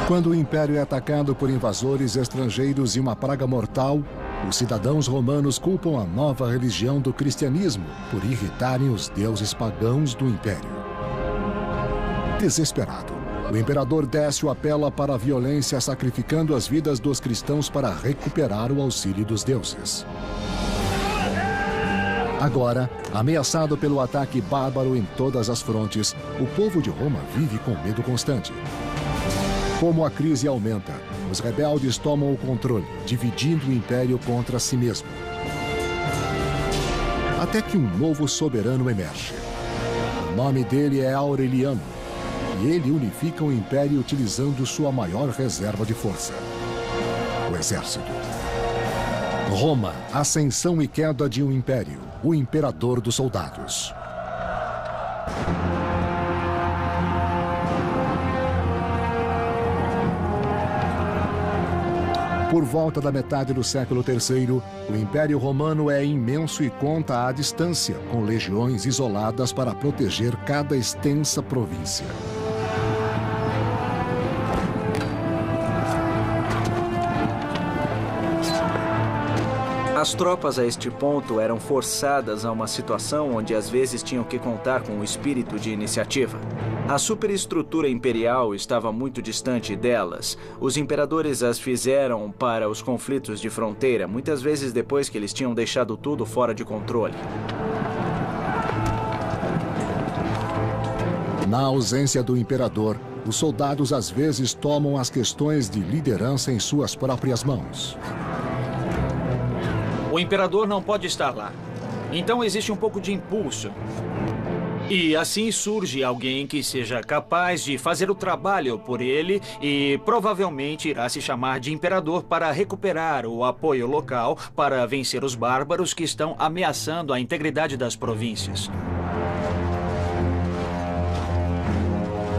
Quando o Império é atacado por invasores estrangeiros e uma praga mortal, os cidadãos romanos culpam a nova religião do cristianismo por irritarem os deuses pagãos do Império. Desesperado, o imperador Décio apela para a violência, sacrificando as vidas dos cristãos para recuperar o auxílio dos deuses. Agora, ameaçado pelo ataque bárbaro em todas as frontes, o povo de Roma vive com medo constante. Como a crise aumenta, os rebeldes tomam o controle, dividindo o império contra si mesmo. Até que um novo soberano emerge. O nome dele é Aureliano, e ele unifica o império utilizando sua maior reserva de força: o exército. Roma, ascensão e queda de um império, o imperador dos soldados. Por volta da metade do século III, o Império Romano é imenso e conta à distância, com legiões isoladas para proteger cada extensa província. As tropas a este ponto eram forçadas a uma situação onde às vezes tinham que contar com o espírito de iniciativa. A superestrutura imperial estava muito distante delas. Os imperadores as fizeram para os conflitos de fronteira, muitas vezes depois que eles tinham deixado tudo fora de controle. Na ausência do imperador, os soldados às vezes tomam as questões de liderança em suas próprias mãos. O imperador não pode estar lá. Então existe um pouco de impulso. E assim surge alguém que seja capaz de fazer o trabalho por ele e provavelmente irá se chamar de imperador para recuperar o apoio local para vencer os bárbaros que estão ameaçando a integridade das províncias.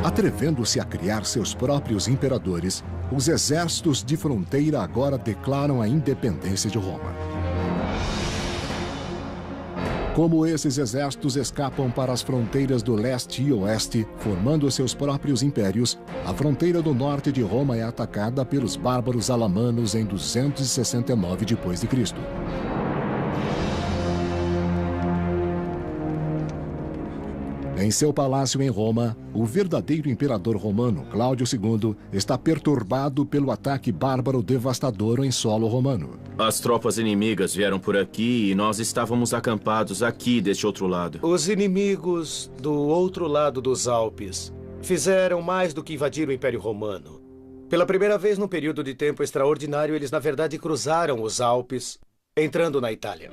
Atrevendo-se a criar seus próprios imperadores, os exércitos de fronteira agora declaram a independência de Roma. Como esses exércitos escapam para as fronteiras do leste e oeste, formando seus próprios impérios, a fronteira do norte de Roma é atacada pelos bárbaros alamanos em 269 d.C. Em seu palácio em Roma, o verdadeiro imperador romano, Cláudio II, está perturbado pelo ataque bárbaro devastador em solo romano. As tropas inimigas vieram por aqui e nós estávamos acampados aqui deste outro lado. Os inimigos do outro lado dos Alpes fizeram mais do que invadir o Império Romano. Pela primeira vez num período de tempo extraordinário, eles na verdade cruzaram os Alpes, entrando na Itália.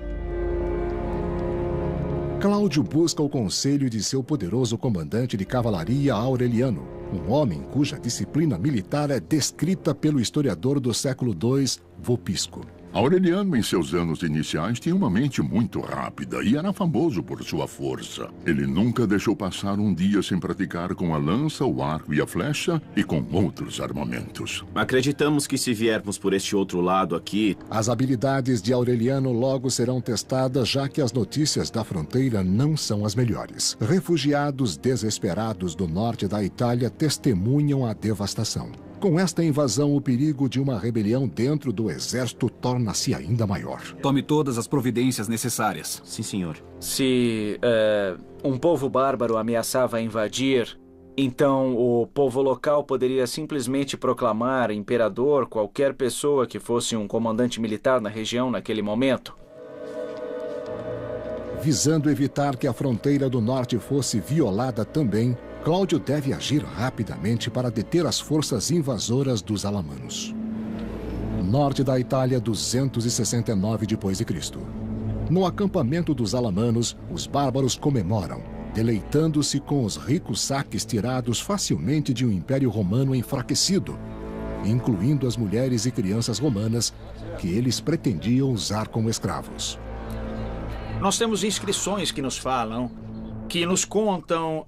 Cláudio busca o conselho de seu poderoso comandante de cavalaria Aureliano, um homem cuja disciplina militar é descrita pelo historiador do século II, Vopisco. Aureliano, em seus anos iniciais, tinha uma mente muito rápida e era famoso por sua força. Ele nunca deixou passar um dia sem praticar com a lança, o arco e a flecha e com outros armamentos. Acreditamos que se viermos por este outro lado aqui... As habilidades de Aureliano logo serão testadas, já que as notícias da fronteira não são as melhores. Refugiados desesperados do norte da Itália testemunham a devastação. Com esta invasão, o perigo de uma rebelião dentro do exército torna-se ainda maior. Tome todas as providências necessárias. Sim, senhor. Se um povo bárbaro ameaçava invadir, então o povo local poderia simplesmente proclamar imperador qualquer pessoa que fosse um comandante militar na região naquele momento. Visando evitar que a fronteira do norte fosse violada também, Cláudio deve agir rapidamente para deter as forças invasoras dos alamanos. Norte da Itália, 269 d.C. No acampamento dos alamanos, os bárbaros comemoram, deleitando-se com os ricos saques tirados facilmente de um império romano enfraquecido, incluindo as mulheres e crianças romanas que eles pretendiam usar como escravos. Nós temos inscrições que nos falam, que nos contam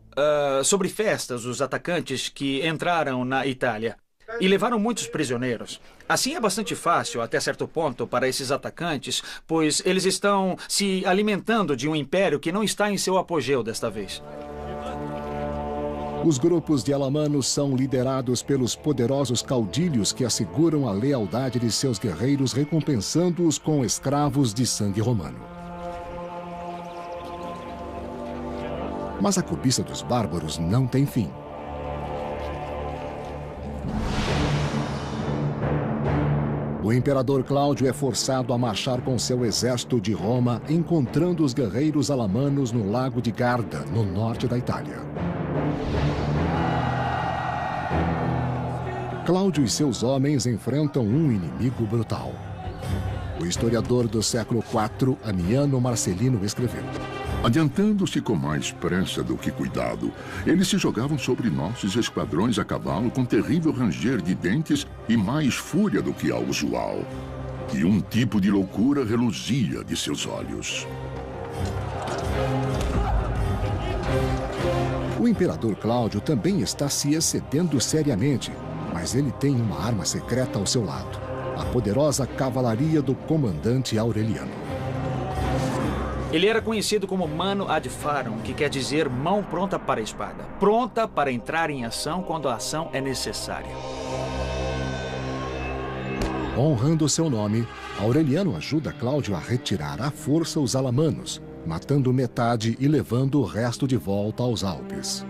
sobre festas dos atacantes que entraram na Itália e levaram muitos prisioneiros. Assim é bastante fácil, até certo ponto, para esses atacantes, pois eles estão se alimentando de um império que não está em seu apogeu desta vez. Os grupos de alamanos são liderados pelos poderosos caudilhos que asseguram a lealdade de seus guerreiros, recompensando-os com escravos de sangue romano. Mas a cobiça dos bárbaros não tem fim. O imperador Cláudio é forçado a marchar com seu exército de Roma, encontrando os guerreiros alamanos no lago de Garda, no norte da Itália. Cláudio e seus homens enfrentam um inimigo brutal. O historiador do século IV, Amiano Marcelino, escreveu: Adiantando-se com mais pressa do que cuidado, eles se jogavam sobre nossos esquadrões a cavalo com terrível ranger de dentes e mais fúria do que ao usual. E um tipo de loucura reluzia de seus olhos. O imperador Cláudio também está se excedendo seriamente, mas ele tem uma arma secreta ao seu lado: a poderosa cavalaria do comandante Aureliano. Ele era conhecido como Mano ad Farum, que quer dizer mão pronta para a espada. Pronta para entrar em ação quando a ação é necessária. Honrando seu nome, Aureliano ajuda Cláudio a retirar à força os alamanos, matando metade e levando o resto de volta aos Alpes.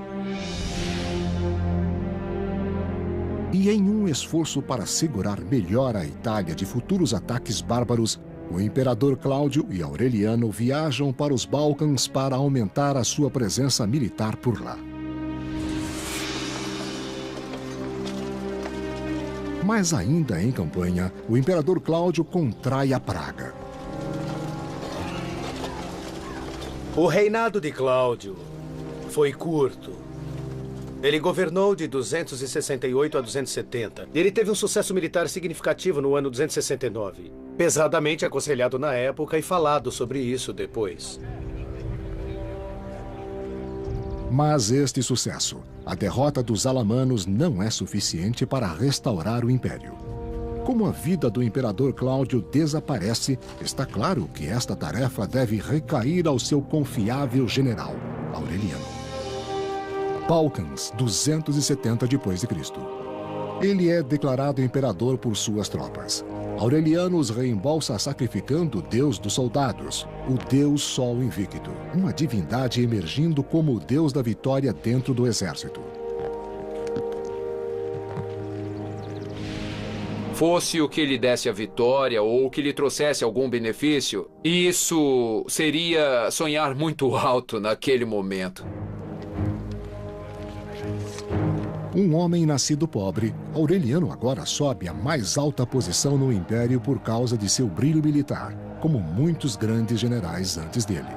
E em um esforço para segurar melhor a Itália de futuros ataques bárbaros, o imperador Cláudio e Aureliano viajam para os Balcãs para aumentar a sua presença militar por lá. Mas ainda em campanha, o imperador Cláudio contrai a praga. O reinado de Cláudio foi curto. Ele governou de 268 a 270. Ele teve um sucesso militar significativo no ano 269. Pesadamente aconselhado na época e falado sobre isso depois. Mas este sucesso, a derrota dos alamanos, não é suficiente para restaurar o império. Como a vida do imperador Cláudio desaparece, está claro que esta tarefa deve recair ao seu confiável general, Aureliano. Balcãs, 270 d.C. Ele é declarado imperador por suas tropas. Aureliano os reembolsa sacrificando o deus dos soldados, o deus Sol Invicto, uma divindade emergindo como o deus da vitória dentro do exército. Fosse o que lhe desse a vitória ou o que lhe trouxesse algum benefício, isso seria sonhar muito alto naquele momento. Um homem nascido pobre, Aureliano agora sobe à mais alta posição no império por causa de seu brilho militar, como muitos grandes generais antes dele.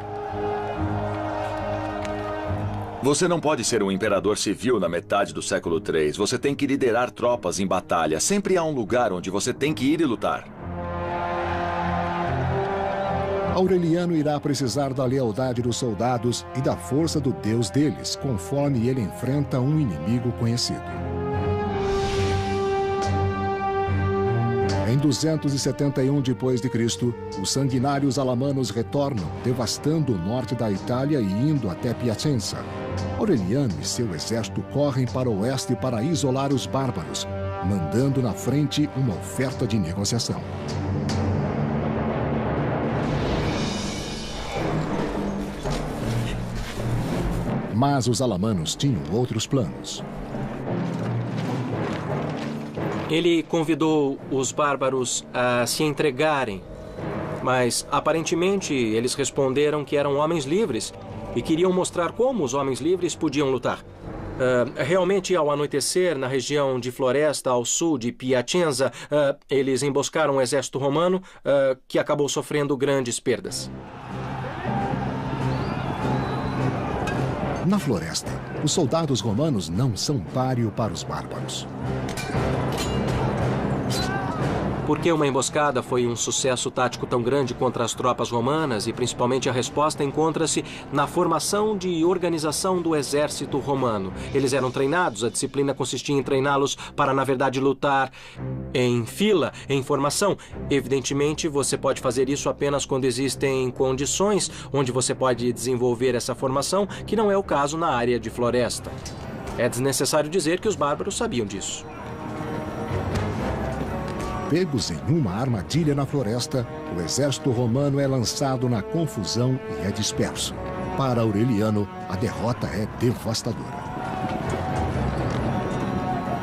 Você não pode ser um imperador civil na metade do século III. Você tem que liderar tropas em batalha. Sempre há um lugar onde você tem que ir e lutar. Aureliano irá precisar da lealdade dos soldados e da força do deus deles, conforme ele enfrenta um inimigo conhecido. Em 271 d.C., os sanguinários alamanos retornam, devastando o norte da Itália e indo até Piacenza. Aureliano e seu exército correm para o oeste para isolar os bárbaros, mandando na frente uma oferta de negociação. Mas os alamanos tinham outros planos. Ele convidou os bárbaros a se entregarem, mas aparentemente eles responderam que eram homens livres e queriam mostrar como os homens livres podiam lutar. Realmente, ao anoitecer, na região de Floresta, ao sul de Piacenza, eles emboscaram o exército romano, que acabou sofrendo grandes perdas. Na floresta, os soldados romanos não são páreo para os bárbaros. Por que uma emboscada foi um sucesso tático tão grande contra as tropas romanas e principalmente a resposta encontra-se na formação de organização do exército romano. Eles eram treinados, a disciplina consistia em treiná-los para, na verdade, lutar em fila, em formação. Evidentemente, você pode fazer isso apenas quando existem condições onde você pode desenvolver essa formação, que não é o caso na área de floresta. É desnecessário dizer que os bárbaros sabiam disso. Pegos em uma armadilha na floresta, o exército romano é lançado na confusão e é disperso. Para Aureliano, a derrota é devastadora.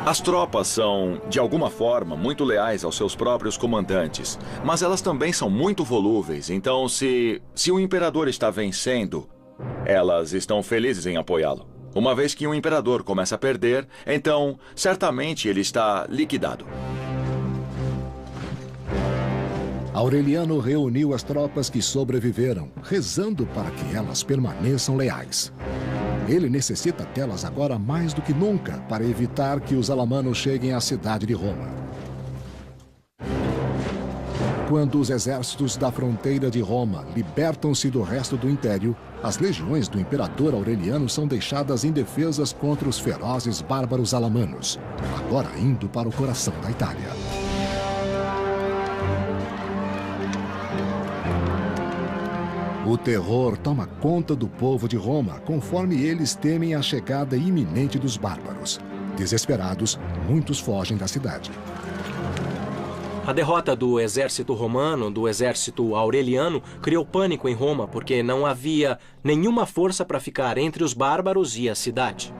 As tropas são, de alguma forma, muito leais aos seus próprios comandantes, mas elas também são muito volúveis, então se o imperador está vencendo, elas estão felizes em apoiá-lo. Uma vez que um imperador começa a perder, então, certamente ele está liquidado. Aureliano reuniu as tropas que sobreviveram, rezando para que elas permaneçam leais. Ele necessita delas agora mais do que nunca para evitar que os alamanos cheguem à cidade de Roma. Quando os exércitos da fronteira de Roma libertam-se do resto do império, as legiões do imperador Aureliano são deixadas indefesas contra os ferozes bárbaros alamanos, agora indo para o coração da Itália. O terror toma conta do povo de Roma, conforme eles temem a chegada iminente dos bárbaros. Desesperados, muitos fogem da cidade. A derrota do exército romano, do exército aureliano, criou pânico em Roma, porque não havia nenhuma força para ficar entre os bárbaros e a cidade.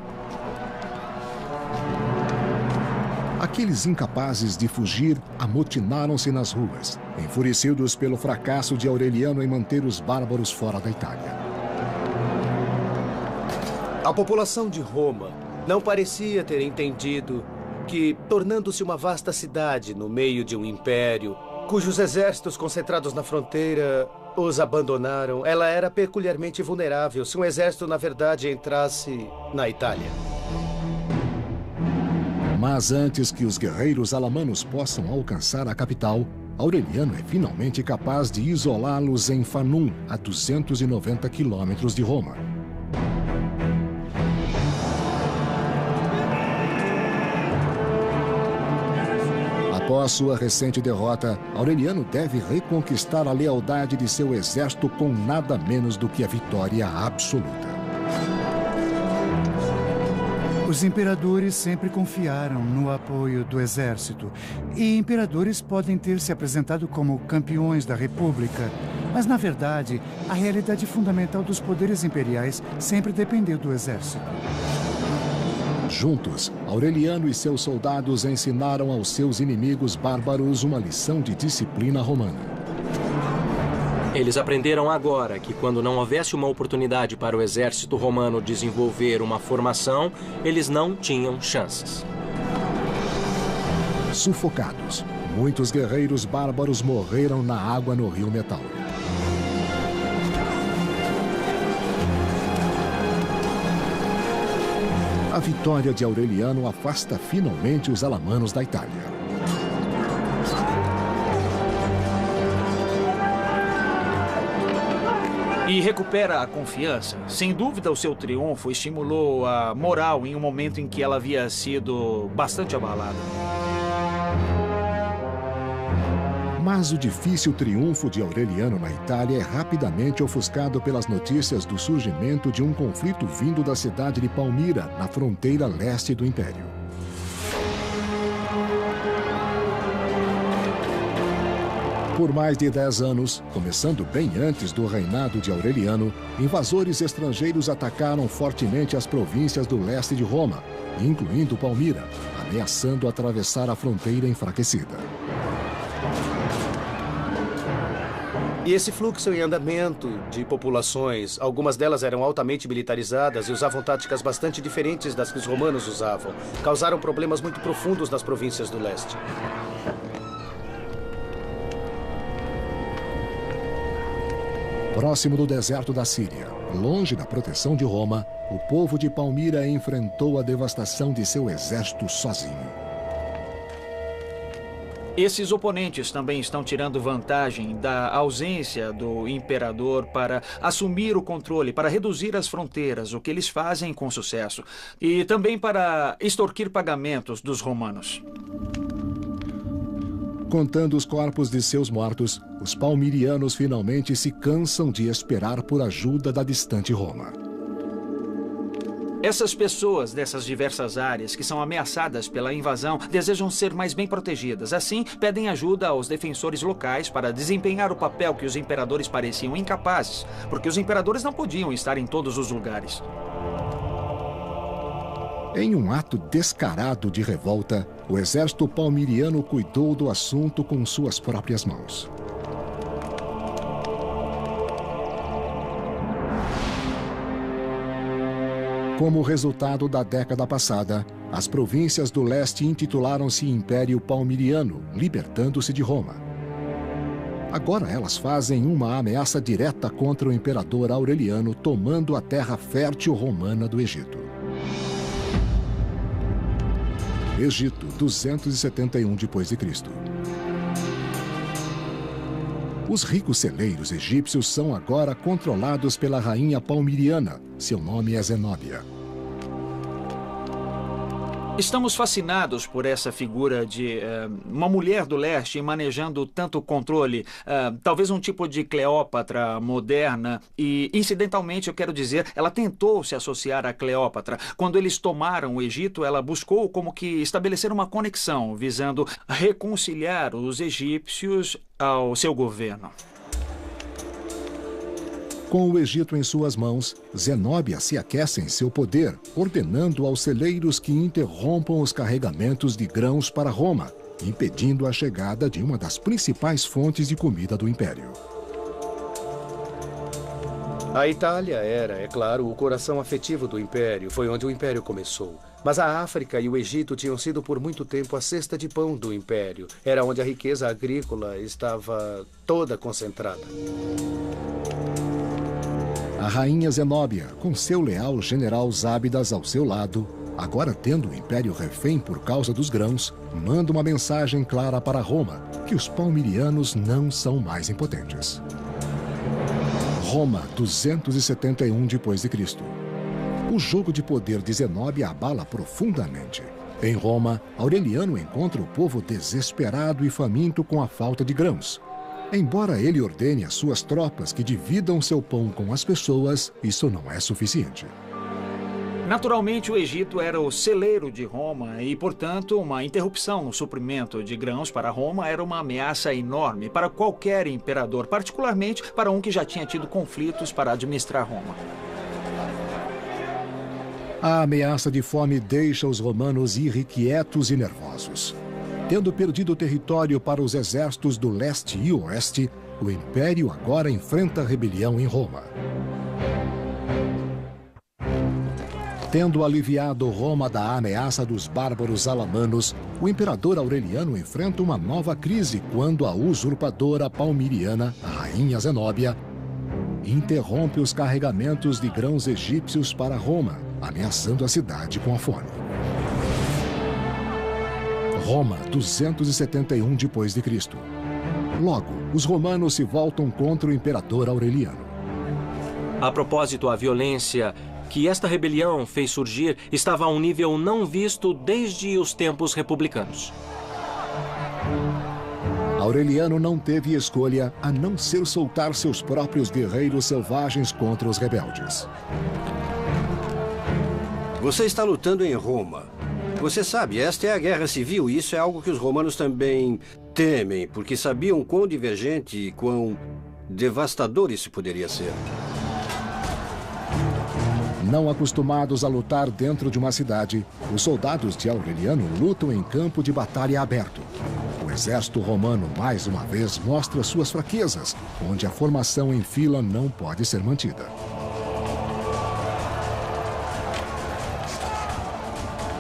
Aqueles incapazes de fugir amotinaram-se nas ruas, enfurecidos pelo fracasso de Aureliano em manter os bárbaros fora da Itália. A população de Roma não parecia ter entendido que, tornando-se uma vasta cidade no meio de um império, cujos exércitos concentrados na fronteira os abandonaram, ela era peculiarmente vulnerável se um exército, na verdade, entrasse na Itália. Mas antes que os guerreiros alamanos possam alcançar a capital, Aureliano é finalmente capaz de isolá-los em Fanum, a 290 quilômetros de Roma. Após sua recente derrota, Aureliano deve reconquistar a lealdade de seu exército com nada menos do que a vitória absoluta. Os imperadores sempre confiaram no apoio do exército. E imperadores podem ter se apresentado como campeões da República. Mas, na verdade, a realidade fundamental dos poderes imperiais sempre dependeu do exército. Juntos, Aureliano e seus soldados ensinaram aos seus inimigos bárbaros uma lição de disciplina romana. Eles aprenderam agora que quando não houvesse uma oportunidade para o exército romano desenvolver uma formação, eles não tinham chances. Sufocados, muitos guerreiros bárbaros morreram na água no rio Metauro. A vitória de Aureliano afasta finalmente os alamanos da Itália. E recupera a confiança. Sem dúvida, o seu triunfo estimulou a moral em um momento em que ela havia sido bastante abalada. Mas o difícil triunfo de Aureliano na Itália é rapidamente ofuscado pelas notícias do surgimento de um conflito vindo da cidade de Palmira, na fronteira leste do Império. Por mais de 10 anos, começando bem antes do reinado de Aureliano, invasores estrangeiros atacaram fortemente as províncias do leste de Roma, incluindo Palmira, ameaçando atravessar a fronteira enfraquecida. E esse fluxo em andamento de populações, algumas delas eram altamente militarizadas e usavam táticas bastante diferentes das que os romanos usavam, causaram problemas muito profundos nas províncias do leste. Próximo do deserto da Síria, longe da proteção de Roma, o povo de Palmira enfrentou a devastação de seu exército sozinho. Esses oponentes também estão tirando vantagem da ausência do imperador para assumir o controle, para reduzir as fronteiras, o que eles fazem com sucesso, e também para extorquir pagamentos dos romanos. Contando os corpos de seus mortos, os palmirianos finalmente se cansam de esperar por ajuda da distante Roma. Essas pessoas dessas diversas áreas que são ameaçadas pela invasão desejam ser mais bem protegidas. Assim, pedem ajuda aos defensores locais para desempenhar o papel que os imperadores pareciam incapazes, porque os imperadores não podiam estar em todos os lugares. Em um ato descarado de revolta, o exército palmiriano cuidou do assunto com suas próprias mãos. Como resultado da década passada, as províncias do leste intitularam-se Império Palmiriano, libertando-se de Roma. Agora elas fazem uma ameaça direta contra o imperador Aureliano, tomando a terra fértil romana do Egito. Egito, 271 d.C. Os ricos celeiros egípcios são agora controlados pela rainha palmiriana. Seu nome é Zenóbia. Estamos fascinados por essa figura de uma mulher do leste manejando tanto controle, talvez um tipo de Cleópatra moderna. E, incidentalmente, eu quero dizer, ela tentou se associar a Cleópatra. Quando eles tomaram o Egito, ela buscou como que estabelecer uma conexão, visando reconciliar os egípcios ao seu governo. Com o Egito em suas mãos, Zenóbia se aquece em seu poder, ordenando aos celeiros que interrompam os carregamentos de grãos para Roma, impedindo a chegada de uma das principais fontes de comida do Império. A Itália era, é claro, o coração afetivo do Império. Foi onde o Império começou. Mas a África e o Egito tinham sido por muito tempo a cesta de pão do Império. Era onde a riqueza agrícola estava toda concentrada. A rainha Zenóbia, com seu leal general Zábidas ao seu lado, agora tendo o Império refém por causa dos grãos, manda uma mensagem clara para Roma, que os palmirianos não são mais impotentes. Roma, 271 d.C. O jogo de poder de Zenóbia abala profundamente. Em Roma, Aureliano encontra o povo desesperado e faminto com a falta de grãos. Embora ele ordene às suas tropas que dividam seu pão com as pessoas, isso não é suficiente. Naturalmente, o Egito era o celeiro de Roma e, portanto, uma interrupção no suprimento de grãos para Roma era uma ameaça enorme para qualquer imperador, particularmente para um que já tinha tido conflitos para administrar Roma. A ameaça de fome deixa os romanos irrequietos e nervosos. Tendo perdido território para os exércitos do leste e oeste, o Império agora enfrenta rebelião em Roma. Tendo aliviado Roma da ameaça dos bárbaros alamanos, o imperador Aureliano enfrenta uma nova crise quando a usurpadora palmiriana, a rainha Zenóbia, interrompe os carregamentos de grãos egípcios para Roma, ameaçando a cidade com a fome. Roma, 271 d.C. Logo, os romanos se voltam contra o imperador Aureliano. A propósito, a violência que esta rebelião fez surgir estava a um nível não visto desde os tempos republicanos. Aureliano não teve escolha a não ser soltar seus próprios guerreiros selvagens contra os rebeldes. Você está lutando em Roma. Você sabe, esta é a guerra civil e isso é algo que os romanos também temem, porque sabiam quão divergente e quão devastador isso poderia ser. Não acostumados a lutar dentro de uma cidade, os soldados de Aureliano lutam em campo de batalha aberto. O exército romano, mais uma vez, mostra suas fraquezas, onde a formação em fila não pode ser mantida.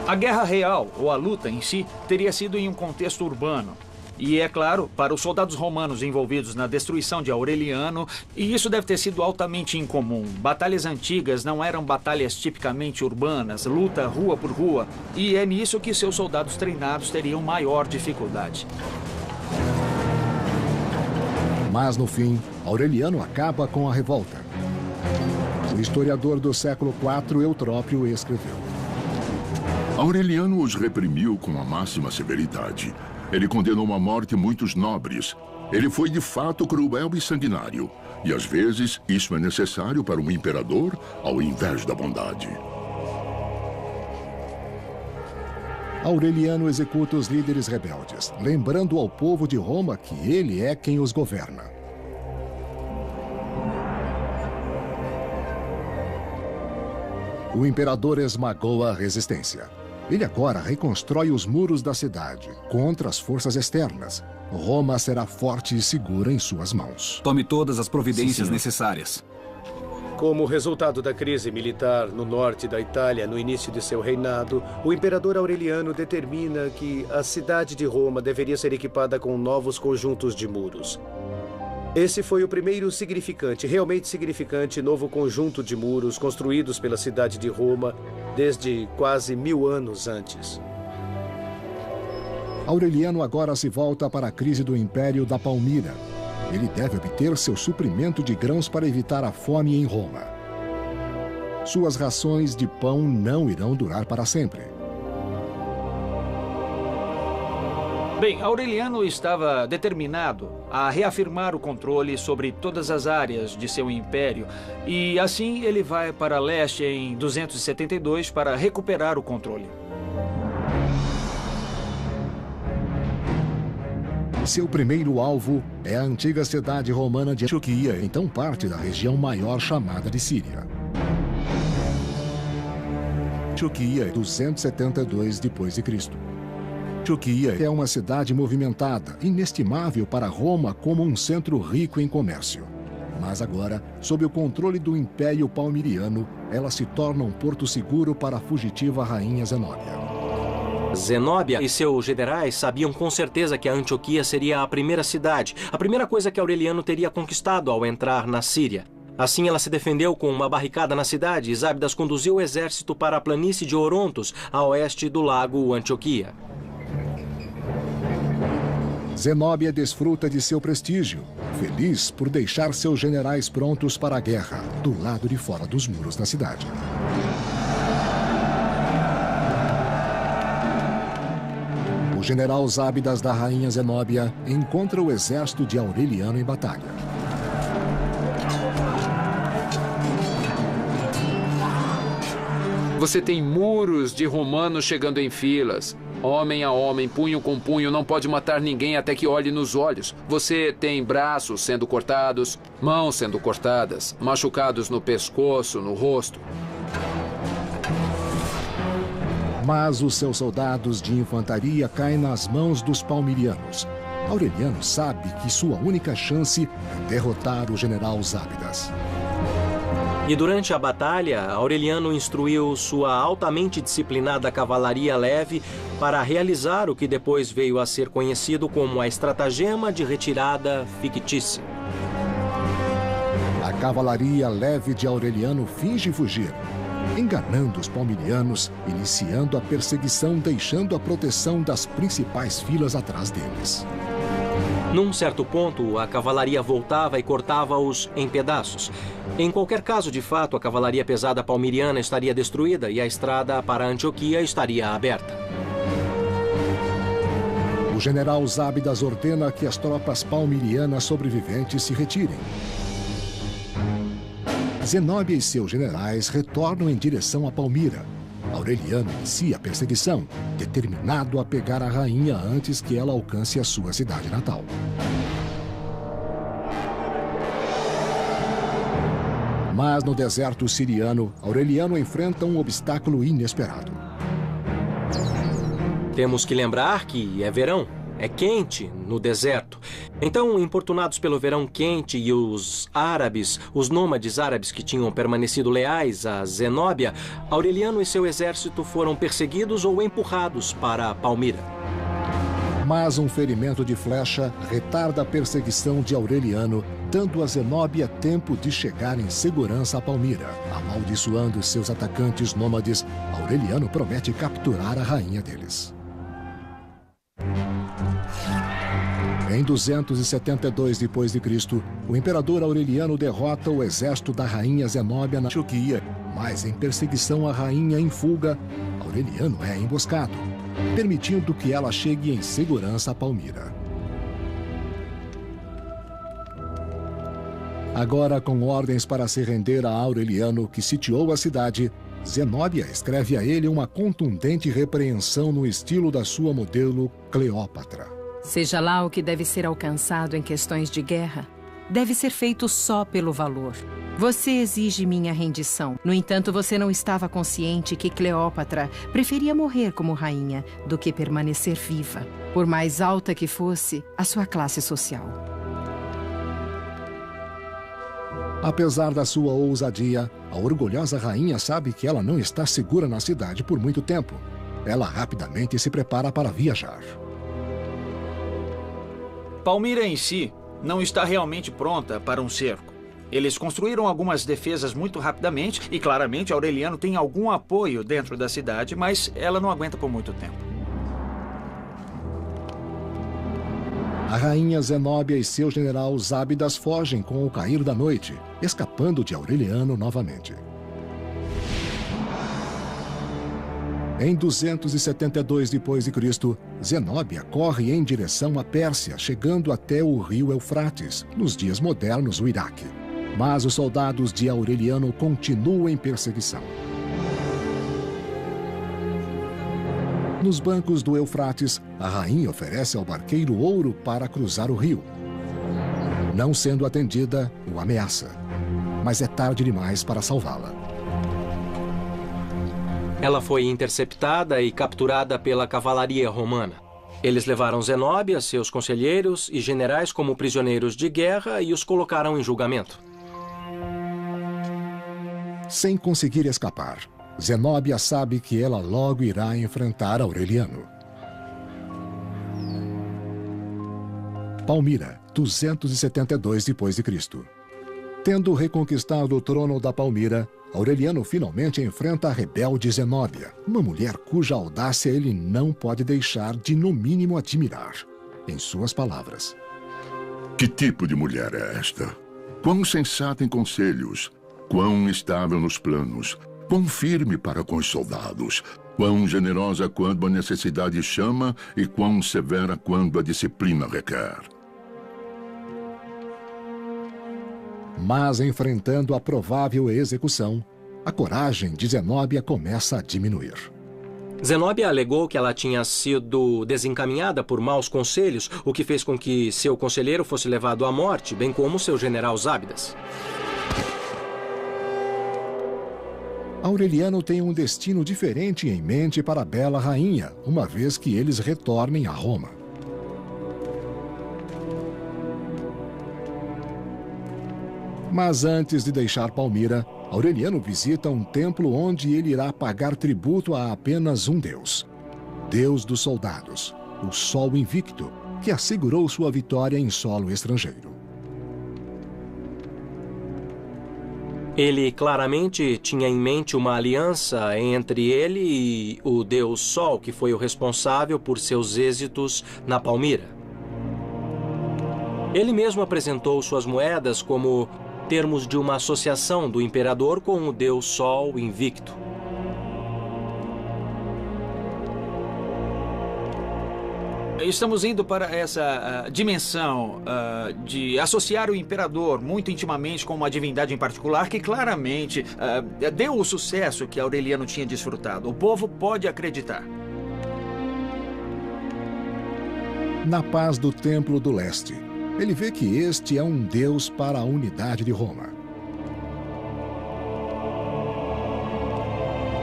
A guerra real, ou a luta em si, teria sido em um contexto urbano. E, é claro, para os soldados romanos envolvidos na destruição de Aureliano, e isso deve ter sido altamente incomum. Batalhas antigas não eram batalhas tipicamente urbanas, luta rua por rua, e é nisso que seus soldados treinados teriam maior dificuldade. Mas, no fim, Aureliano acaba com a revolta. O historiador do século IV, Eutrópio, escreveu: Aureliano os reprimiu com a máxima severidade. Ele condenou à morte muitos nobres. Ele foi de fato cruel e sanguinário. E às vezes isso é necessário para um imperador ao invés da bondade. Aureliano executa os líderes rebeldes, lembrando ao povo de Roma que ele é quem os governa. O imperador esmagou a resistência. Ele agora reconstrói os muros da cidade contra as forças externas. Roma será forte e segura em suas mãos. Tome todas as providências necessárias. Como resultado da crise militar no norte da Itália no início de seu reinado, o imperador Aureliano determina que a cidade de Roma deveria ser equipada com novos conjuntos de muros. Esse foi o primeiro realmente significante novo conjunto de muros construídos pela cidade de Roma desde quase 1000 anos antes. Aureliano agora se volta para a crise do Império da Palmira. Ele deve obter seu suprimento de grãos para evitar a fome em Roma. Suas rações de pão não irão durar para sempre. Bem, Aureliano estava determinado a reafirmar o controle sobre todas as áreas de seu império e assim ele vai para leste em 272 para recuperar o controle. Seu primeiro alvo é a antiga cidade romana de Antioquia, então parte da região maior chamada de Síria. Antioquia, 272 d.C. Antioquia é uma cidade movimentada, inestimável para Roma como um centro rico em comércio. Mas agora, sob o controle do Império Palmiriano, ela se torna um porto seguro para a fugitiva rainha Zenóbia. Zenóbia e seus generais sabiam com certeza que a Antioquia seria a primeira cidade, a primeira coisa que Aureliano teria conquistado ao entrar na Síria. Assim, ela se defendeu com uma barricada na cidade e Zábidas conduziu o exército para a planície de Orontos, a oeste do lago Antioquia. Zenóbia desfruta de seu prestígio, feliz por deixar seus generais prontos para a guerra, do lado de fora dos muros da cidade. O general Zábidas da rainha Zenóbia encontra o exército de Aureliano em batalha. Você tem muros de romanos chegando em filas. Homem a homem, punho com punho, não pode matar ninguém até que olhe nos olhos. Você tem braços sendo cortados, mãos sendo cortadas, machucados no pescoço, no rosto. Mas os seus soldados de infantaria caem nas mãos dos palmirianos. Aureliano sabe que sua única chance é derrotar o general Zábidas. E durante a batalha, Aureliano instruiu sua altamente disciplinada cavalaria leve para realizar o que depois veio a ser conhecido como a estratagema de retirada fictícia. A cavalaria leve de Aureliano finge fugir, enganando os palmirianos, iniciando a perseguição, deixando a proteção das principais filas atrás deles. Num certo ponto, a cavalaria voltava e cortava-os em pedaços. Em qualquer caso, de fato, a cavalaria pesada palmiriana estaria destruída e a estrada para Antioquia estaria aberta. O general Zábidas ordena que as tropas palmirianas sobreviventes se retirem. Zenóbia e seus generais retornam em direção a Palmira. Aureliano inicia a perseguição, determinado a pegar a rainha antes que ela alcance a sua cidade natal. Mas no deserto siriano, Aureliano enfrenta um obstáculo inesperado. Temos que lembrar que é verão, é quente no deserto. Então, importunados pelo verão quente e os nômades árabes que tinham permanecido leais a Zenóbia, Aureliano e seu exército foram perseguidos ou empurrados para Palmira. Mas um ferimento de flecha retarda a perseguição de Aureliano, dando a Zenóbia tempo de chegar em segurança a Palmira. Amaldiçoando seus atacantes nômades, Aureliano promete capturar a rainha deles. Em 272 d.C., o imperador Aureliano derrota o exército da rainha Zenóbia na Antioquia, mas em perseguição à rainha em fuga, Aureliano é emboscado, permitindo que ela chegue em segurança a Palmira. Agora, com ordens para se render a Aureliano, que sitiou a cidade, Zenóbia escreve a ele uma contundente repreensão no estilo da sua modelo Cleópatra. Seja lá o que deve ser alcançado em questões de guerra, deve ser feito só pelo valor. Você exige minha rendição. No entanto, você não estava consciente que Cleópatra preferia morrer como rainha do que permanecer viva, por mais alta que fosse a sua classe social. Apesar da sua ousadia, a orgulhosa rainha sabe que ela não está segura na cidade por muito tempo. Ela rapidamente se prepara para viajar. Palmira em si não está realmente pronta para um cerco. Eles construíram algumas defesas muito rapidamente e, claramente, Aureliano tem algum apoio dentro da cidade, mas ela não aguenta por muito tempo. A rainha Zenóbia e seu general Zábidas fogem com o cair da noite, escapando de Aureliano novamente. Em 272 d.C., Zenóbia corre em direção à Pérsia, chegando até o rio Eufrates, nos dias modernos o Iraque. Mas os soldados de Aureliano continuam em perseguição. Nos bancos do Eufrates, a rainha oferece ao barqueiro ouro para cruzar o rio. Não sendo atendida, o ameaça. Mas é tarde demais para salvá-la. Ela foi interceptada e capturada pela cavalaria romana. Eles levaram Zenóbia, seus conselheiros e generais como prisioneiros de guerra e os colocaram em julgamento. Sem conseguir escapar, Zenóbia sabe que ela logo irá enfrentar Aureliano. Palmira, 272 d.C. Tendo reconquistado o trono da Palmira, Aureliano finalmente enfrenta a rebelde Zenóbia, uma mulher cuja audácia ele não pode deixar de, no mínimo, admirar. Em suas palavras: Que tipo de mulher é esta? Quão sensata em conselhos, quão estável nos planos, quão firme para com os soldados, quão generosa quando a necessidade chama e quão severa quando a disciplina requer. Mas, enfrentando a provável execução, a coragem de Zenóbia começa a diminuir. Zenóbia alegou que ela tinha sido desencaminhada por maus conselhos, o que fez com que seu conselheiro fosse levado à morte, bem como seu general Zábidas. Aureliano tem um destino diferente em mente para a bela rainha, uma vez que eles retornem a Roma. Mas antes de deixar Palmira, Aureliano visita um templo onde ele irá pagar tributo a apenas um deus. Deus dos soldados, o Sol Invicto, que assegurou sua vitória em solo estrangeiro. Ele claramente tinha em mente uma aliança entre ele e o deus Sol, que foi o responsável por seus êxitos na Palmira. Ele mesmo apresentou suas moedas como termos de uma associação do imperador com o deus Sol Invicto. Estamos indo para essa dimensão de associar o imperador muito intimamente com uma divindade em particular que claramente deu o sucesso que Aureliano tinha desfrutado. O povo pode acreditar. Na paz do Templo do Leste, ele vê que este é um deus para a unidade de Roma.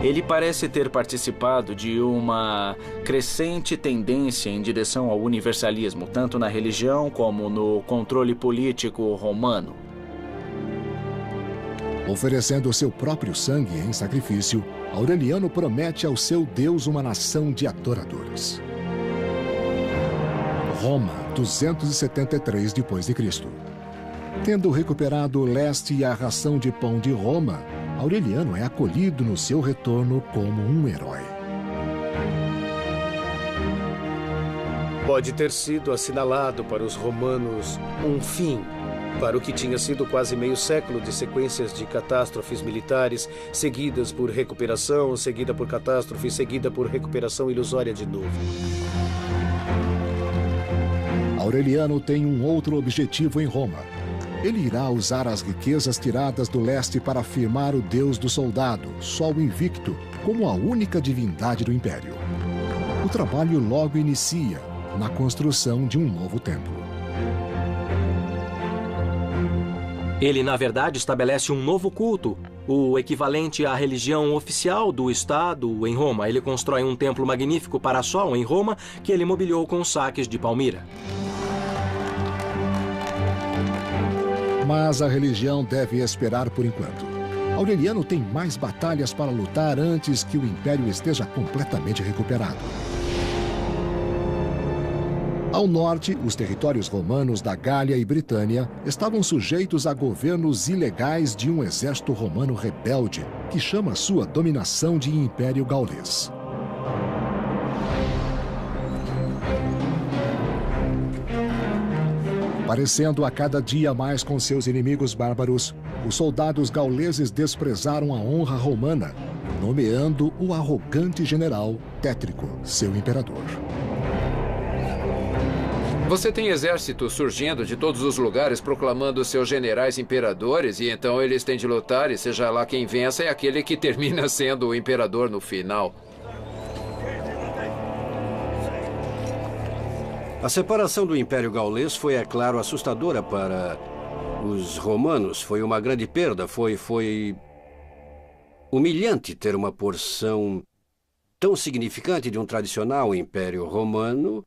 Ele parece ter participado de uma crescente tendência em direção ao universalismo, tanto na religião como no controle político romano. Oferecendo seu próprio sangue em sacrifício, Aureliano promete ao seu Deus uma nação de adoradores. Roma, 273 d.C. Tendo recuperado o leste e a ração de pão de Roma, Aureliano é acolhido no seu retorno como um herói. Pode ter sido assinalado para os romanos um fim para o que tinha sido quase meio século de sequências de catástrofes militares, seguidas por recuperação, seguida por catástrofe, seguida por recuperação ilusória de novo. Aureliano tem um outro objetivo em Roma: Ele irá usar as riquezas tiradas do leste para afirmar o Deus do soldado, Sol Invicto, como a única divindade do Império. O trabalho logo inicia, na construção de um novo templo. Ele, na verdade, estabelece um novo culto, o equivalente à religião oficial do Estado em Roma. Ele constrói um templo magnífico para Sol em Roma, que ele mobiliou com saques de Palmira. Mas a religião deve esperar por enquanto. Aureliano tem mais batalhas para lutar antes que o Império esteja completamente recuperado. Ao norte, os territórios romanos da Gália e Britânia estavam sujeitos a governos ilegais de um exército romano rebelde, que chama sua dominação de Império Gaulês. Parecendo a cada dia mais com seus inimigos bárbaros, os soldados gauleses desprezaram a honra romana, nomeando o arrogante general Tétrico, seu imperador. Você tem exércitos surgindo de todos os lugares proclamando seus generais imperadores e então eles têm de lutar e seja lá quem vença é aquele que termina sendo o imperador no final. A separação do Império Gaulês foi, é claro, assustadora para os romanos. Foi uma grande perda, foi humilhante ter uma porção tão significante de um tradicional Império Romano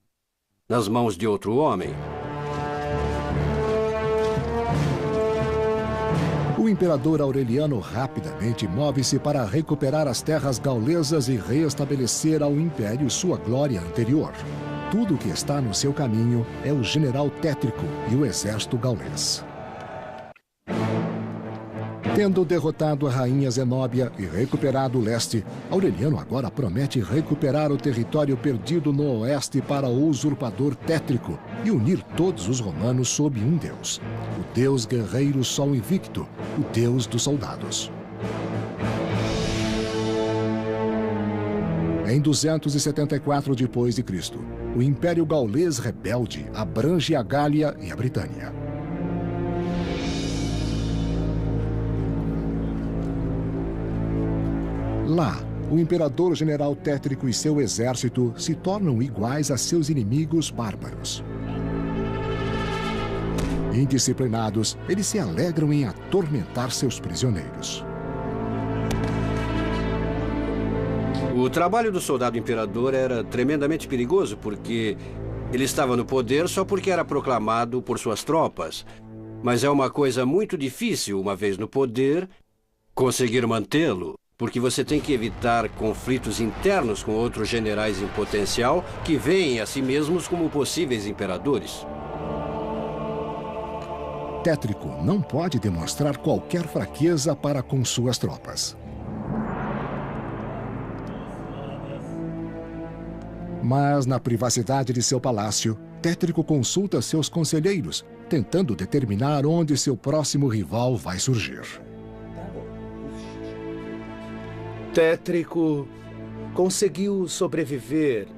nas mãos de outro homem. O imperador Aureliano rapidamente move-se para recuperar as terras gaulesas e reestabelecer ao império sua glória anterior. Tudo o que está no seu caminho é o general Tétrico e o exército gaulês. Tendo derrotado a rainha Zenóbia e recuperado o leste, Aureliano agora promete recuperar o território perdido no oeste para o usurpador Tétrico e unir todos os romanos sob um deus, o deus guerreiro Sol Invicto, o deus dos soldados. Em 274 d.C., o Império Gaulês rebelde abrange a Gália e a Britânia. Lá, o imperador general Tétrico e seu exército se tornam iguais a seus inimigos bárbaros. Indisciplinados, eles se alegram em atormentar seus prisioneiros. O trabalho do soldado imperador era tremendamente perigoso porque ele estava no poder só porque era proclamado por suas tropas. Mas é uma coisa muito difícil, uma vez no poder, conseguir mantê-lo. Porque você tem que evitar conflitos internos com outros generais em potencial que veem a si mesmos como possíveis imperadores. Tétrico não pode demonstrar qualquer fraqueza para com suas tropas. Mas, na privacidade de seu palácio, Tétrico consulta seus conselheiros, tentando determinar onde seu próximo rival vai surgir. Tétrico conseguiu sobreviver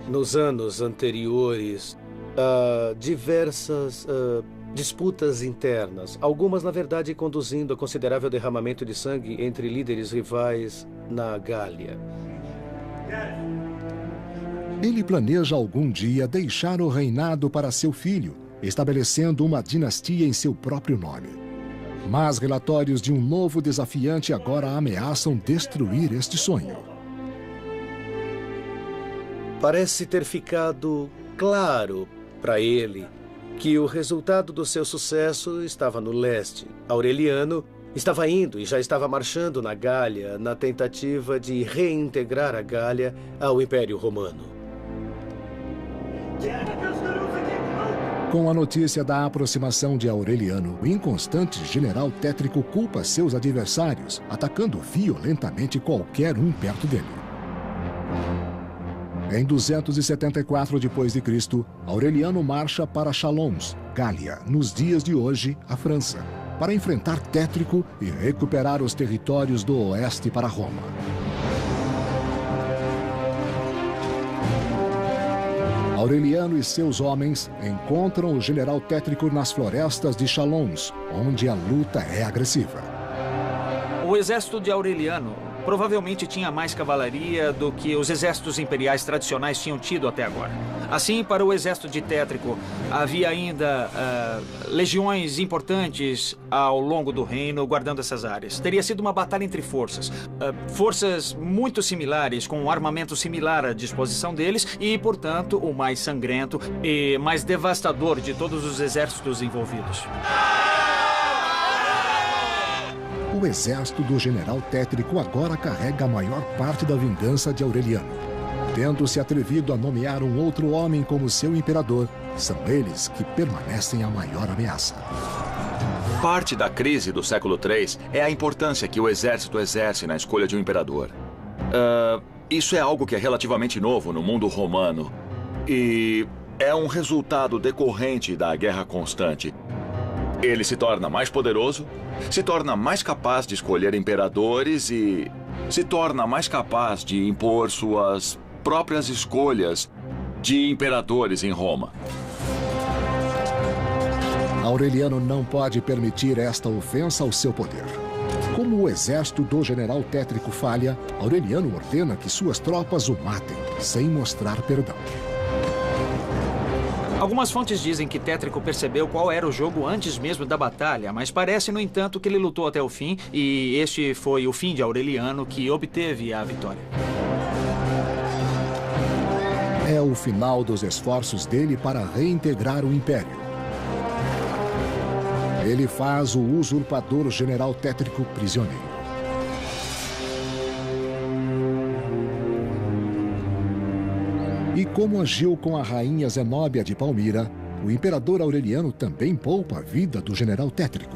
nos anos anteriores a diversas disputas internas, algumas, na verdade, conduzindo a considerável derramamento de sangue entre líderes rivais na Gália. Ele planeja algum dia deixar o reinado para seu filho, estabelecendo uma dinastia em seu próprio nome. Mas relatórios de um novo desafiante agora ameaçam destruir este sonho. Parece ter ficado claro para ele que o resultado do seu sucesso estava no leste. Aureliano estava indo e já estava marchando na Gália na tentativa de reintegrar a Gália ao Império Romano. Com a notícia da aproximação de Aureliano, o inconstante general Tétrico culpa seus adversários, atacando violentamente qualquer um perto dele. Em 274 d.C., Aureliano marcha para Chalons, Gália, nos dias de hoje, a França, para enfrentar Tétrico e recuperar os territórios do oeste para Roma. Aureliano e seus homens encontram o general Tétrico nas florestas de Chalons, onde a luta é agressiva. O exército de Aureliano provavelmente tinha mais cavalaria do que os exércitos imperiais tradicionais tinham tido até agora. Assim, para o exército de Tétrico, havia ainda legiões importantes ao longo do reino guardando essas áreas. Teria sido uma batalha entre forças. Forças muito similares, com um armamento similar à disposição deles e, portanto, o mais sangrento e mais devastador de todos os exércitos envolvidos. O exército do general Tétrico agora carrega a maior parte da vingança de Aureliano. Tendo se atrevido a nomear um outro homem como seu imperador, são eles que permanecem a maior ameaça. Parte da crise do século III é a importância que o exército exerce na escolha de um imperador. Isso é algo que é relativamente novo no mundo romano e é um resultado decorrente da guerra constante. Ele se torna mais poderoso, se torna mais capaz de escolher imperadores e se torna mais capaz de impor suas próprias escolhas de imperadores em Roma. Aureliano não pode permitir esta ofensa ao seu poder. Como o exército do general Tétrico falha, Aureliano ordena que suas tropas o matem, sem mostrar perdão. Algumas fontes dizem que Tétrico percebeu qual era o jogo antes mesmo da batalha, mas parece, no entanto, que ele lutou até o fim e este foi o fim de Aureliano que obteve a vitória. É o final dos esforços dele para reintegrar o Império. Ele faz o usurpador general Tétrico prisioneiro. E como agiu com a rainha Zenóbia de Palmira, o imperador Aureliano também poupa a vida do general Tétrico.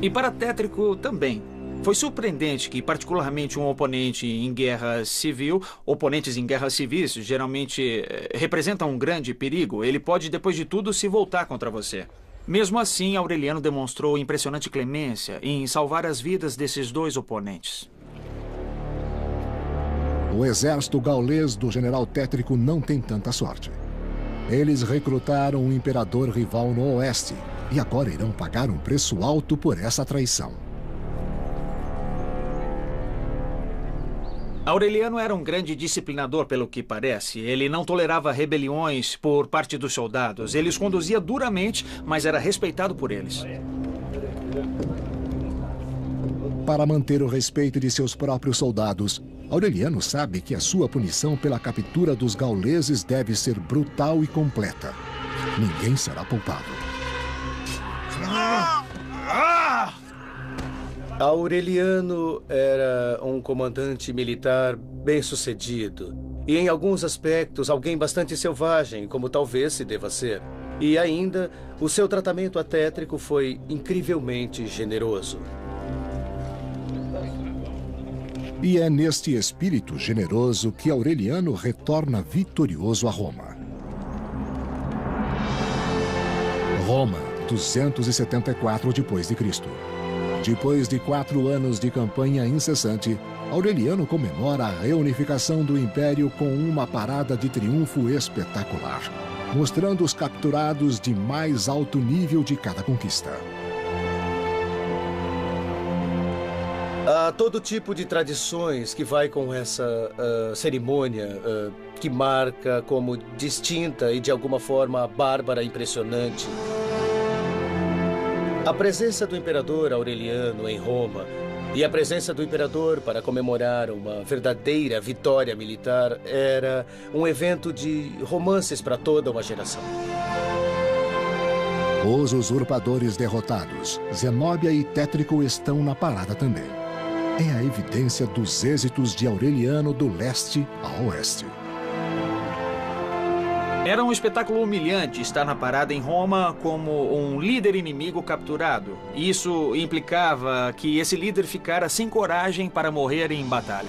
E para Tétrico também. Foi surpreendente que, particularmente um oponente em guerra civil, oponentes em guerras civis geralmente representam um grande perigo. Ele pode, depois de tudo, se voltar contra você. Mesmo assim, Aureliano demonstrou impressionante clemência em salvar as vidas desses dois oponentes. O exército gaulês do general Tétrico não tem tanta sorte. Eles recrutaram um imperador rival no oeste e agora irão pagar um preço alto por essa traição. Aureliano era um grande disciplinador, pelo que parece. Ele não tolerava rebeliões por parte dos soldados. Ele os conduzia duramente, mas era respeitado por eles. Para manter o respeito de seus próprios soldados, Aureliano sabe que a sua punição pela captura dos gauleses deve ser brutal e completa. Ninguém será poupado. Aureliano era um comandante militar bem-sucedido e, em alguns aspectos, alguém bastante selvagem, como talvez se deva ser. E ainda, o seu tratamento a Tétrico foi incrivelmente generoso. E é neste espírito generoso que Aureliano retorna vitorioso a Roma. Roma, 274 d.C. Depois de 4 anos de campanha incessante, Aureliano comemora a reunificação do Império com uma parada de triunfo espetacular, mostrando os capturados de mais alto nível de cada conquista. Há todo tipo de tradições que vai com essa cerimônia que marca como distinta e de alguma forma bárbara e impressionante. A presença do imperador Aureliano em Roma e a presença do imperador para comemorar uma verdadeira vitória militar era um evento de romances para toda uma geração. Os usurpadores derrotados, Zenóbia e Tétrico, estão na parada também. É a evidência dos êxitos de Aureliano do leste a oeste. Era um espetáculo humilhante estar na parada em Roma como um líder inimigo capturado. Isso implicava que esse líder ficara sem coragem para morrer em batalha.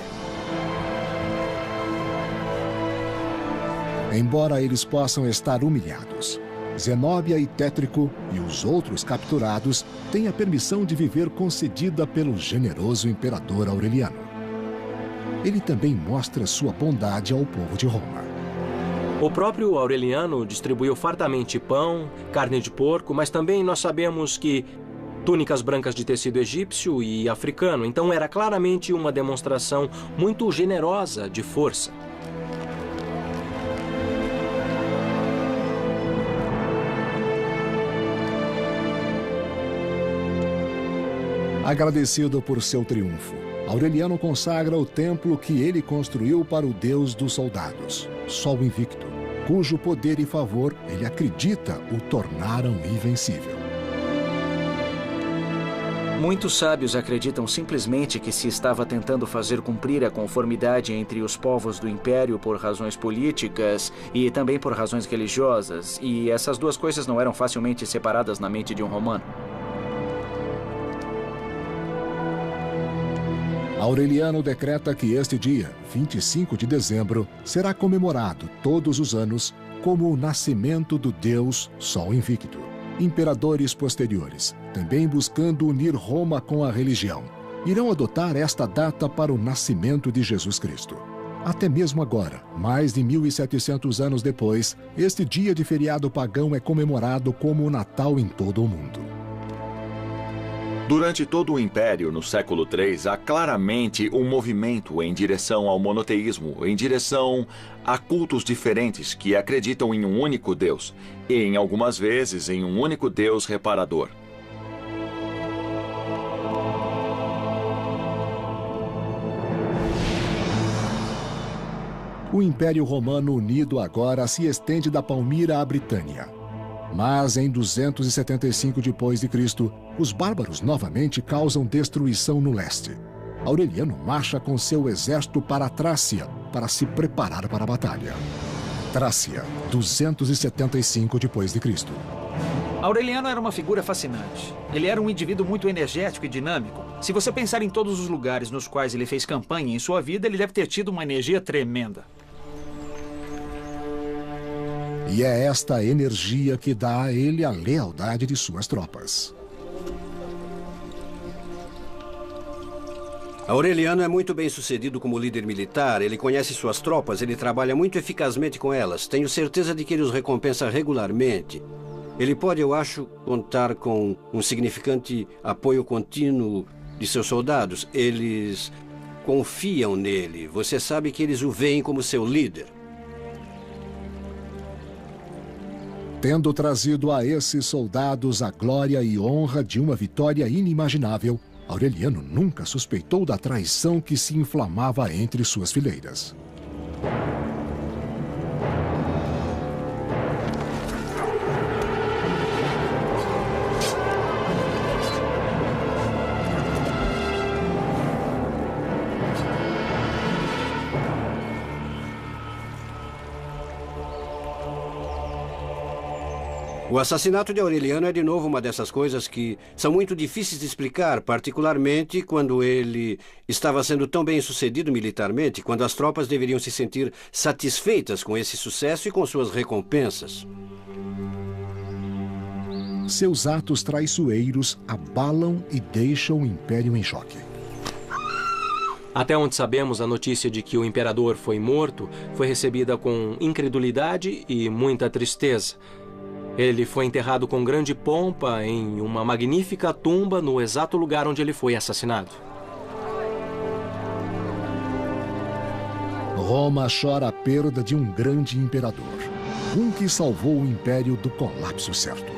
Embora eles possam estar humilhados, Zenóbia e Tétrico e os outros capturados têm a permissão de viver concedida pelo generoso imperador Aureliano. Ele também mostra sua bondade ao povo de Roma. O próprio Aureliano distribuiu fartamente pão, carne de porco, mas também nós sabemos que túnicas brancas de tecido egípcio e africano. Então era claramente uma demonstração muito generosa de força. Agradecido por seu triunfo, Aureliano consagra o templo que ele construiu para o deus dos soldados, Sol Invicto, cujo poder e favor ele acredita o tornaram invencível. Muitos sábios acreditam simplesmente que se estava tentando fazer cumprir a conformidade entre os povos do Império por razões políticas e também por razões religiosas, e essas duas coisas não eram facilmente separadas na mente de um romano. Aureliano decreta que este dia, 25 de dezembro, será comemorado todos os anos como o nascimento do deus Sol Invicto. Imperadores posteriores, também buscando unir Roma com a religião, irão adotar esta data para o nascimento de Jesus Cristo. Até mesmo agora, mais de 1.700 anos depois, este dia de feriado pagão é comemorado como o Natal em todo o mundo. Durante todo o Império, no século III, há claramente um movimento em direção ao monoteísmo, em direção a cultos diferentes que acreditam em um único Deus, e, em algumas vezes, em um único Deus reparador. O Império Romano Unido agora se estende da Palmira à Britânia. Mas em 275 d.C., os bárbaros novamente causam destruição no leste. Aureliano marcha com seu exército para a Trácia para se preparar para a batalha. Trácia, 275 d.C. Aureliano era uma figura fascinante. Ele era um indivíduo muito energético e dinâmico. Se você pensar em todos os lugares nos quais ele fez campanha em sua vida, ele deve ter tido uma energia tremenda. E é esta energia que dá a ele a lealdade de suas tropas. Aureliano é muito bem sucedido como líder militar, ele conhece suas tropas, ele trabalha muito eficazmente com elas. Tenho certeza de que ele os recompensa regularmente. Ele pode, eu acho, contar com um significante apoio contínuo de seus soldados. Eles confiam nele. Você sabe que eles o veem como seu líder. Tendo trazido a esses soldados a glória e honra de uma vitória inimaginável, Aureliano nunca suspeitou da traição que se inflamava entre suas fileiras. O assassinato de Aureliano é de novo uma dessas coisas que são muito difíceis de explicar, particularmente quando ele estava sendo tão bem sucedido militarmente, quando as tropas deveriam se sentir satisfeitas com esse sucesso e com suas recompensas. Seus atos traiçoeiros abalam e deixam o Império em choque. Até onde sabemos, a notícia de que o imperador foi morto foi recebida com incredulidade e muita tristeza. Ele foi enterrado com grande pompa em uma magnífica tumba no exato lugar onde ele foi assassinado. Roma chora a perda de um grande imperador, um que salvou o império do colapso certo.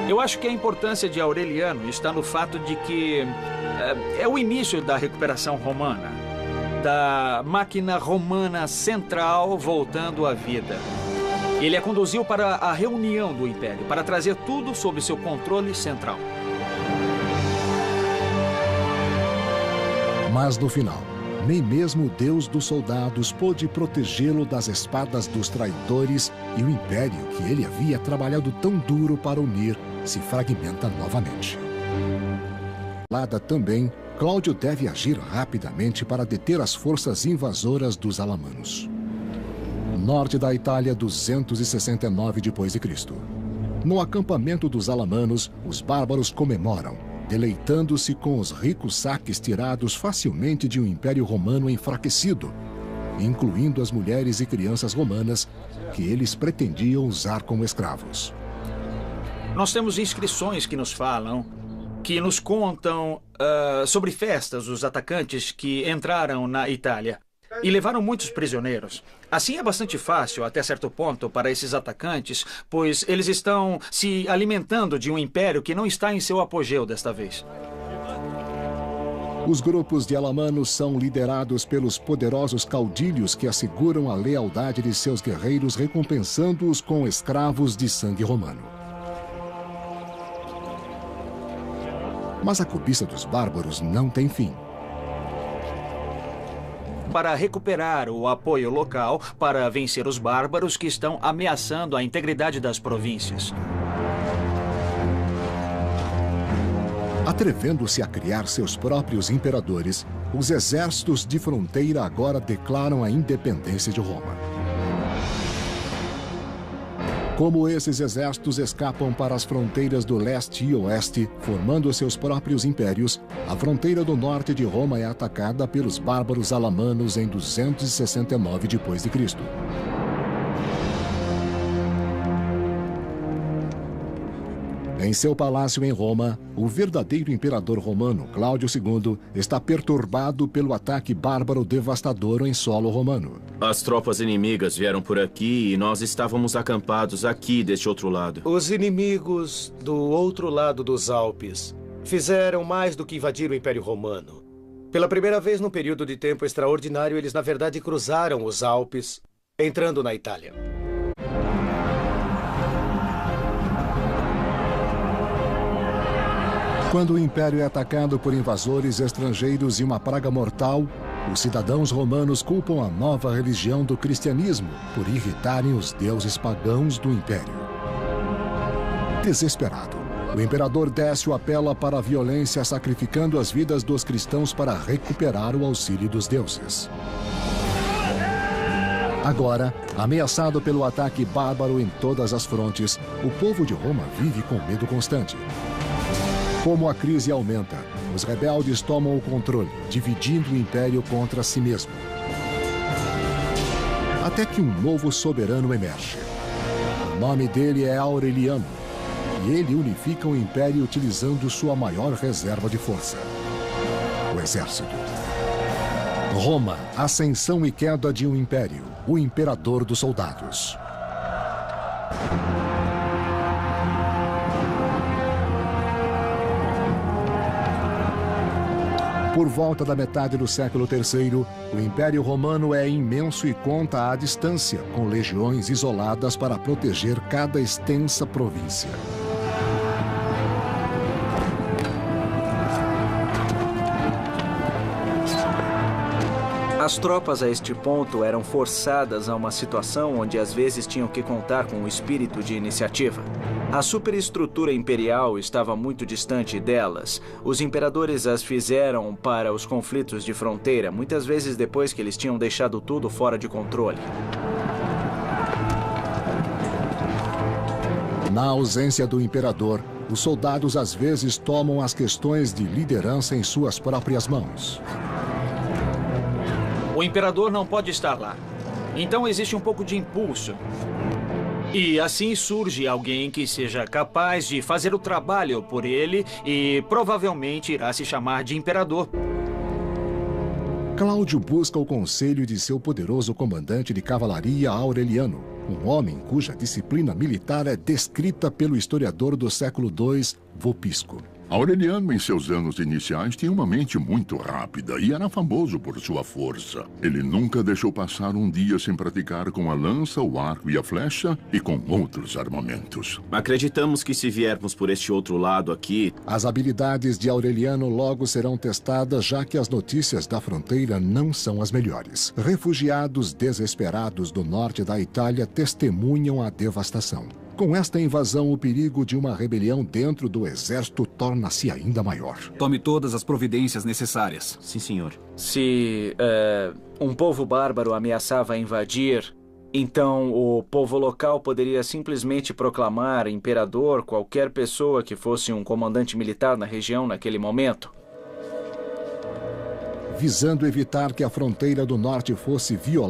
Eu acho que a importância de Aureliano está no fato de que é o início da recuperação romana, da máquina romana central voltando à vida. Ele a conduziu para a reunião do Império, para trazer tudo sob seu controle central. Mas no final, nem mesmo o Deus dos soldados pôde protegê-lo das espadas dos traidores e o império que ele havia trabalhado tão duro para unir se fragmenta novamente. Lada também, Cláudio deve agir rapidamente para deter as forças invasoras dos alamanos. Norte da Itália, 269 d.C. No acampamento dos alamanos, os bárbaros comemoram, deleitando-se com os ricos saques tirados facilmente de um império romano enfraquecido, incluindo as mulheres e crianças romanas que eles pretendiam usar como escravos. Nós temos inscrições que nos falam, que nos contam sobre festas dos atacantes que entraram na Itália e levaram muitos prisioneiros. Assim é bastante fácil, até certo ponto, para esses atacantes, pois eles estão se alimentando de um império que não está em seu apogeu desta vez. Os grupos de alamanos são liderados pelos poderosos caudilhos que asseguram a lealdade de seus guerreiros, recompensando-os com escravos de sangue romano. Mas a cobiça dos bárbaros não tem fim. Para recuperar o apoio local para vencer os bárbaros que estão ameaçando a integridade das províncias. Atrevendo-se a criar seus próprios imperadores, os exércitos de fronteira agora declaram a independência de Roma. Como esses exércitos escapam para as fronteiras do leste e oeste, formando seus próprios impérios, a fronteira do norte de Roma é atacada pelos bárbaros alamanos em 269 d.C. Em seu palácio em Roma, o verdadeiro imperador romano, Cláudio II, está perturbado pelo ataque bárbaro devastador em solo romano. As tropas inimigas vieram por aqui e nós estávamos acampados aqui deste outro lado. Os inimigos do outro lado dos Alpes fizeram mais do que invadir o Império Romano. Pela primeira vez num período de tempo extraordinário, eles na verdade cruzaram os Alpes, entrando na Itália. Quando o império é atacado por invasores estrangeiros e uma praga mortal, os cidadãos romanos culpam a nova religião do cristianismo por irritarem os deuses pagãos do império. Desesperado, o imperador Décio apela para a violência, sacrificando as vidas dos cristãos para recuperar o auxílio dos deuses. Agora, ameaçado pelo ataque bárbaro em todas as frontes, o povo de Roma vive com medo constante. Como a crise aumenta, os rebeldes tomam o controle, dividindo o império contra si mesmo. Até que um novo soberano emerge. O nome dele é Aureliano, e ele unifica o império utilizando sua maior reserva de força: o exército. Roma, ascensão e queda de um império, o imperador dos soldados. Por volta da metade do século III, o Império Romano é imenso e conta à distância, com legiões isoladas para proteger cada extensa província. As tropas a este ponto eram forçadas a uma situação onde às vezes tinham que contar com o espírito de iniciativa. A superestrutura imperial estava muito distante delas. Os imperadores as fizeram para os conflitos de fronteira, muitas vezes depois que eles tinham deixado tudo fora de controle. Na ausência do imperador, os soldados às vezes tomam as questões de liderança em suas próprias mãos. O imperador não pode estar lá. Então existe um pouco de impulso. E assim surge alguém que seja capaz de fazer o trabalho por ele e provavelmente irá se chamar de imperador. Cláudio busca o conselho de seu poderoso comandante de cavalaria, Aureliano, um homem cuja disciplina militar é descrita pelo historiador do século II, Vopisco. Aureliano, em seus anos iniciais, tinha uma mente muito rápida e era famoso por sua força. Ele nunca deixou passar um dia sem praticar com a lança, o arco e a flecha e com outros armamentos. Acreditamos que se viermos por este outro lado aqui... As habilidades de Aureliano logo serão testadas, já que as notícias da fronteira não são as melhores. Refugiados desesperados do norte da Itália testemunham a devastação. Com esta invasão, o perigo de uma rebelião dentro do exército torna-se ainda maior. Tome todas as providências necessárias. Sim, senhor. Se um povo bárbaro ameaçava invadir Então, o povo local poderia simplesmente proclamar imperador qualquer pessoa que fosse um comandante militar na região naquele momento? Visando evitar que a fronteira do norte fosse violada,